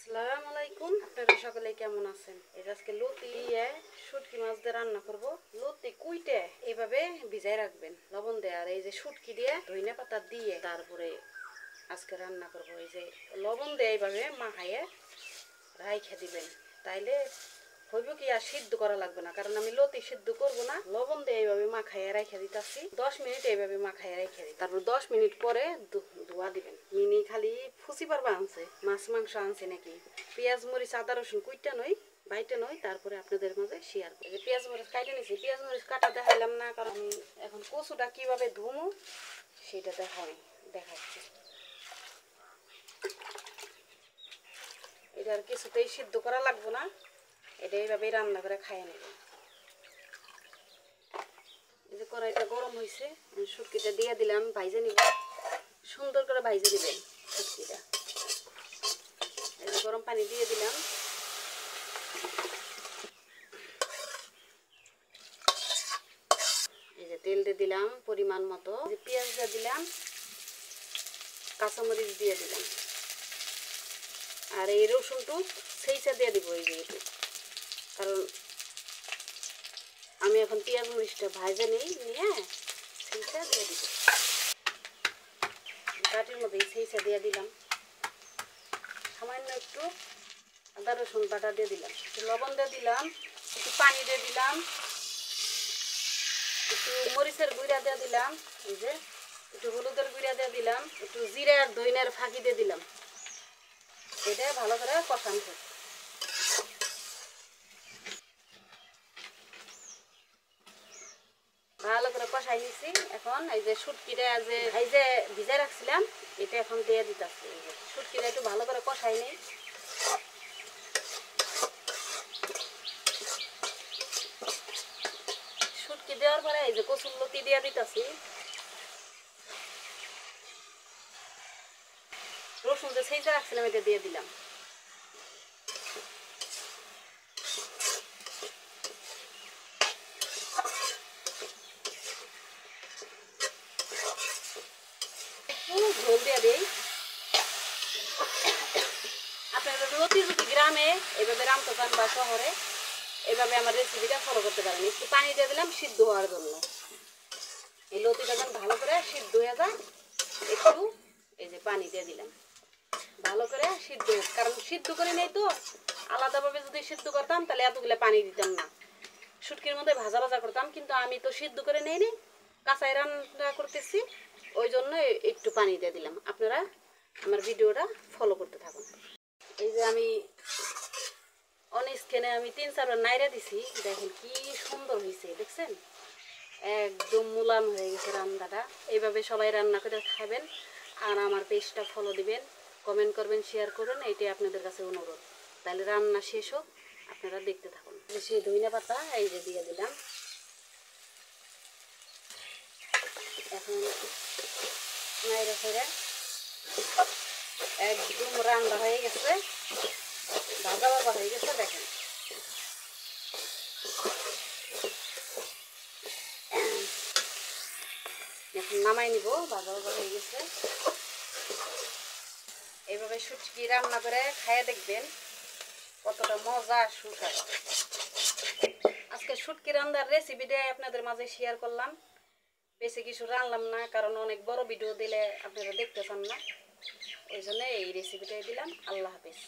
আসসালামু আলাইকুম, আপনারা সকলে কেমন আছেন? এই আজকে লতি দিয়ে শুটকি মাছ দিয়ে রান্না করব। লতি কুইটে এইভাবে ভিজাই রাখবেন লবণ দিয়ে, আর এই যে শুটকি দিয়ে ধইনা পাতা দিয়ে তারপরে আজকে রান্না করব। এই যে লবণ দিয়ে এইভাবে মাখাইয়ে রাইখে দিবেন, তাইলে হইব কি আর সিদ্ধ করা লাগবে না, কারণ আমি লতি সিদ্ধ করব না। লবণ দিয়ে এইভাবে মাখাইয়া রেখে দিতেছি 10 মিনিট, এইভাবে মাখাইয়া রেখে দিই। তারপর 10 মিনিট পরে ধোয়া দিবেন। মিনি খালি ফুচি পারবা আনছে, মাছ মাংস আনছে নাকি। পেঁয়াজ মরিচ আদা রসুন কুইটা নই, বাইটে নই, তারপরে আপনাদের মাঝে শেয়ার করি। পেঁয়াজ মরিচ কাটে নিছি, পেঁয়াজ মরিচ কাটা দেখাইলাম না, কারণ আমি এখন কচুটা কিভাবে ধুমু সেটা দেখাচ্ছি। এটা আর কিছুতেই সিদ্ধ করা লাগবে না, এটা এইভাবেই রান্না করে খাইয়ে নেব। এই যে কড়াইটা গরম হয়েছে, শুটকিটা দিয়ে দিলাম, ভাইজে নিব। সুন্দর করে ভাইজে দিবেন শুটকিটা। এই যে গরম পানি দিয়ে দিলাম। এই যে তেল দিয়ে দিলাম পরিমাণ মতো, পেঁয়াজ দিয়ে দিলাম, কাঁচামরিচ দিয়ে দিলাম, আর এই রসুনটু সেইটা দিয়ে দিব। এই যে কারণ আমি এখন পেঁয়াজ মরিচটা ভাজে নিয়ে সেইটা দিয়ে দিব। কাঠির মধ্যে সেইটা দিয়ে দিলাম, সামান্য একটু আদা রসুন বাটা দিয়ে দিলাম, একটু লবণ দিয়ে দিলাম, একটু পানি দিয়ে দিলাম, একটু মরিচের গুঁড়া দিয়ে দিলাম, এই যে একটু হলুদের গুঁড়া দিয়ে দিলাম, একটু জিরা আর ধইনার ফাঁকি দিয়ে দিলাম। এটা ভালো করে কষানো। ভালো করে কষাই নিছি। এখন এই যে শুটকিটা যে ভিজে রাখছিলাম এটা এখন দিয়ে দিতেছি। শুটকিটা একটু ভালো করে কষাই নিই। শুটকি দেওয়ার পরে এই যে কচুর লতি দিয়ে দিতেছি। রসুন যে সেইটা রাখছিলাম এটা দিয়ে দিলাম। ঝোল দিয়ে দিই। আপনারা লতি যদি গ্রামে এভাবে রান্না চান বা শহরে এভাবে আমার রেসিপিটা ফলো করতে পারেন। একটু পানি দিয়ে দিলাম সিদ্ধ হওয়ার জন্য। এই লতিটা যখন ভালো করে সিদ্ধ হয়ে যায় একটু এই যে পানি দিয়ে দিলাম, ভালো করে সিদ্ধ, কারণ সিদ্ধ করে নেই তো আলাদাভাবে যদি সিদ্ধ করতাম তাহলে এতগুলো পানি দিতাম না, শুটকির মধ্যে ভাজা ভাজা করতাম। কিন্তু আমি তো সিদ্ধ করে নেই নি, কাঁচাই রান্না করতেছি, ওই জন্য একটু পানি দিয়ে দিলাম। আপনারা আমার ভিডিওটা ফলো করতে থাকুন। এই যে আমি অন স্ক্রিনে আমি 3-4 বার নাইরা দিছি, দেখেন কি সুন্দর হয়েছে, দেখছেন? একদম মুলাম হয়ে গেছে রান্নাটা। এইভাবে সবাই রান্না করে খাবেন, আর আমার পেজটা ফলো দিবেন, কমেন্ট করবেন, শেয়ার করবেন, এটাই আপনাদের কাছে অনুরোধ। তাহলে রান্না শেষ হোক, আপনারা দেখতে থাকুন। বেশি ধনিয়া পাতা এই যে দিয়ে দিলাম। এখন নাইরা ফেরে একদম রান্না হয়ে গেছে, ভাজা ভাজা হয়ে গেছে। দেখেন এখন নামাই নিব, ভাজা ভাজা হয়ে গেছে। এইভাবে শুটকি রান্না করে খাইয়ে দেখবেন কতটা মজা সুস্বাদু। আজকে শুটকি রান্নার রেসিপিটা আপনাদের মাঝে শেয়ার করলাম। বেশি কিছু রান্নাম না, কারণ অনেক বড় ভিডিও দিলে আপনারা দেখতে চান না, ওই জন্য এই রেসিপিটাই দিলাম। আল্লাহ হাফেজ।